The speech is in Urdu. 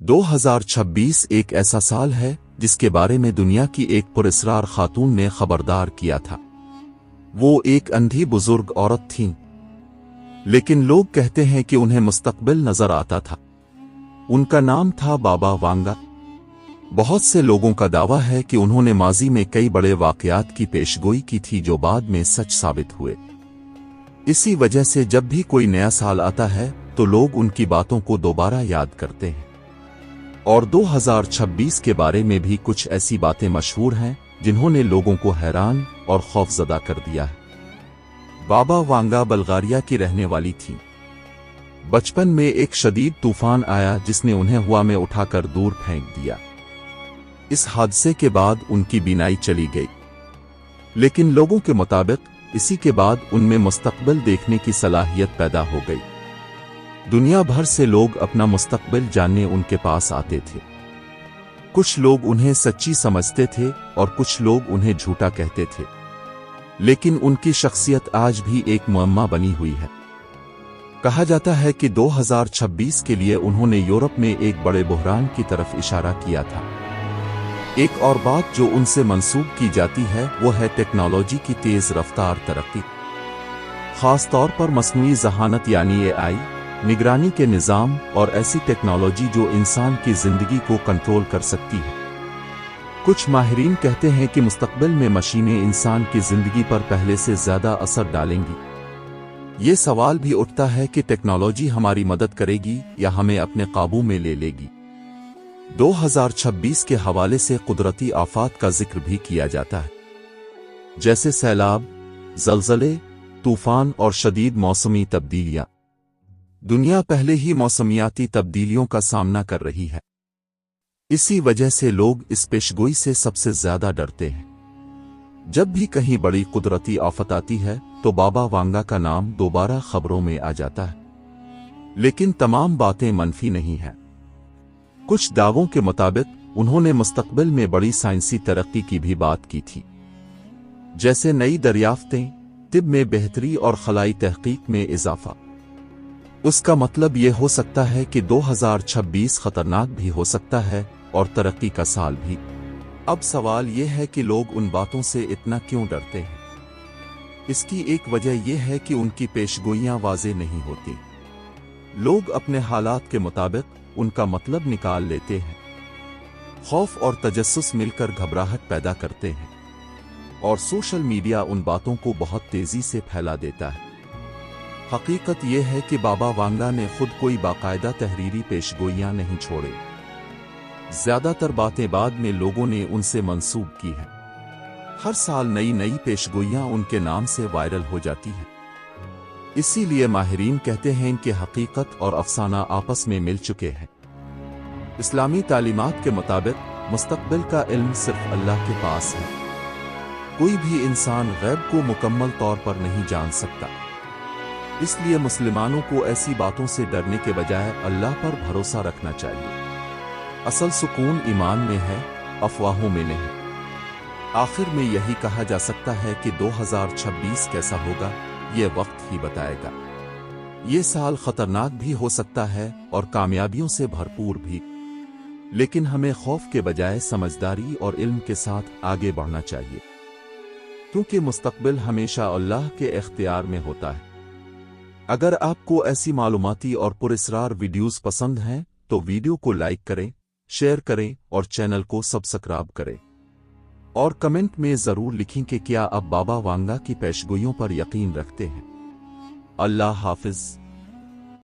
2026 ایک ایسا سال ہے جس کے بارے میں دنیا کی ایک پراسرار خاتون نے خبردار کیا تھا۔ وہ ایک اندھی بزرگ عورت تھیں، لیکن لوگ کہتے ہیں کہ انہیں مستقبل نظر آتا تھا۔ ان کا نام تھا بابا وانگا۔ بہت سے لوگوں کا دعویٰ ہے کہ انہوں نے ماضی میں کئی بڑے واقعات کی پیشگوئی کی تھی جو بعد میں سچ ثابت ہوئے۔ اسی وجہ سے جب بھی کوئی نیا سال آتا ہے تو لوگ ان کی باتوں کو دوبارہ یاد کرتے ہیں۔ اور 2026 کے بارے میں بھی کچھ ایسی باتیں مشہور ہیں جنہوں نے لوگوں کو حیران اور خوفزدہ کر دیا ہے۔ بابا وانگا بلغاریہ کی رہنے والی تھیں۔ بچپن میں ایک شدید طوفان آیا جس نے انہیں ہوا میں اٹھا کر دور پھینک دیا۔ اس حادثے کے بعد ان کی بینائی چلی گئی، لیکن لوگوں کے مطابق اسی کے بعد ان میں مستقبل دیکھنے کی صلاحیت پیدا ہو گئی۔ دنیا بھر سے لوگ اپنا مستقبل جاننے ان کے پاس آتے تھے۔ کچھ لوگ انہیں سچی سمجھتے تھے اور کچھ لوگ انہیں جھوٹا کہتے تھے، لیکن ان کی شخصیت آج بھی ایک معمہ بنی ہوئی ہے۔ کہا جاتا ہے کہ 2026 کے لیے انہوں نے یورپ میں ایک بڑے بحران کی طرف اشارہ کیا تھا۔ ایک اور بات جو ان سے منسوب کی جاتی ہے وہ ہے ٹیکنالوجی کی تیز رفتار ترقی، خاص طور پر مصنوعی ذہانت یعنی AI، نگرانی کے نظام اور ایسی ٹیکنالوجی جو انسان کی زندگی کو کنٹرول کر سکتی ہے۔ کچھ ماہرین کہتے ہیں کہ مستقبل میں مشینیں انسان کی زندگی پر پہلے سے زیادہ اثر ڈالیں گی۔ یہ سوال بھی اٹھتا ہے کہ ٹیکنالوجی ہماری مدد کرے گی یا ہمیں اپنے قابو میں لے لے گی۔ 2026 کے حوالے سے قدرتی آفات کا ذکر بھی کیا جاتا ہے، جیسے سیلاب، زلزلے، طوفان اور شدید موسمی تبدیلیاں۔ دنیا پہلے ہی موسمیاتی تبدیلیوں کا سامنا کر رہی ہے، اسی وجہ سے لوگ اس پیشگوئی سے سب سے زیادہ ڈرتے ہیں۔ جب بھی کہیں بڑی قدرتی آفت آتی ہے تو بابا وانگا کا نام دوبارہ خبروں میں آ جاتا ہے، لیکن تمام باتیں منفی نہیں ہیں۔ کچھ دعووں کے مطابق انہوں نے مستقبل میں بڑی سائنسی ترقی کی بھی بات کی تھی، جیسے نئی دریافتیں، طب میں بہتری اور خلائی تحقیق میں اضافہ۔ اس کا مطلب یہ ہو سکتا ہے کہ 2026 خطرناک بھی ہو سکتا ہے اور ترقی کا سال بھی۔ اب سوال یہ ہے کہ لوگ ان باتوں سے اتنا کیوں ڈرتے ہیں؟ اس کی ایک وجہ یہ ہے کہ ان کی پیشگوئیاں واضح نہیں ہوتی۔ لوگ اپنے حالات کے مطابق ان کا مطلب نکال لیتے ہیں۔ خوف اور تجسس مل کر گھبراہٹ پیدا کرتے ہیں، اور سوشل میڈیا ان باتوں کو بہت تیزی سے پھیلا دیتا ہے۔ حقیقت یہ ہے کہ بابا وانگا نے خود کوئی باقاعدہ تحریری پیشگوئیاں نہیں چھوڑے۔ زیادہ تر باتیں بعد میں لوگوں نے ان سے منسوب کی ہیں۔ ہر سال نئی پیشگوئیاں ان کے نام سے وائرل ہو جاتی ہیں۔ اسی لیے ماہرین کہتے ہیں کہ حقیقت اور افسانہ آپس میں مل چکے ہیں۔ اسلامی تعلیمات کے مطابق مستقبل کا علم صرف اللہ کے پاس ہے۔ کوئی بھی انسان غیب کو مکمل طور پر نہیں جان سکتا، اس لیے مسلمانوں کو ایسی باتوں سے ڈرنے کے بجائے اللہ پر بھروسہ رکھنا چاہیے۔ اصل سکون ایمان میں ہے، افواہوں میں نہیں۔ آخر میں یہی کہا جا سکتا ہے کہ 2026 کیسا ہوگا یہ وقت ہی بتائے گا۔ یہ سال خطرناک بھی ہو سکتا ہے اور کامیابیوں سے بھرپور بھی، لیکن ہمیں خوف کے بجائے سمجھداری اور علم کے ساتھ آگے بڑھنا چاہیے، کیونکہ مستقبل ہمیشہ اللہ کے اختیار میں ہوتا ہے۔ اگر آپ کو ایسی معلوماتی اور پراسرار ویڈیوز پسند ہیں تو ویڈیو کو لائک کریں، شیئر کریں اور چینل کو سبسکرائب کریں، اور کمنٹ میں ضرور لکھیں کہ کیا آپ بابا وانگا کی پیشگوئیوں پر یقین رکھتے ہیں۔ اللہ حافظ۔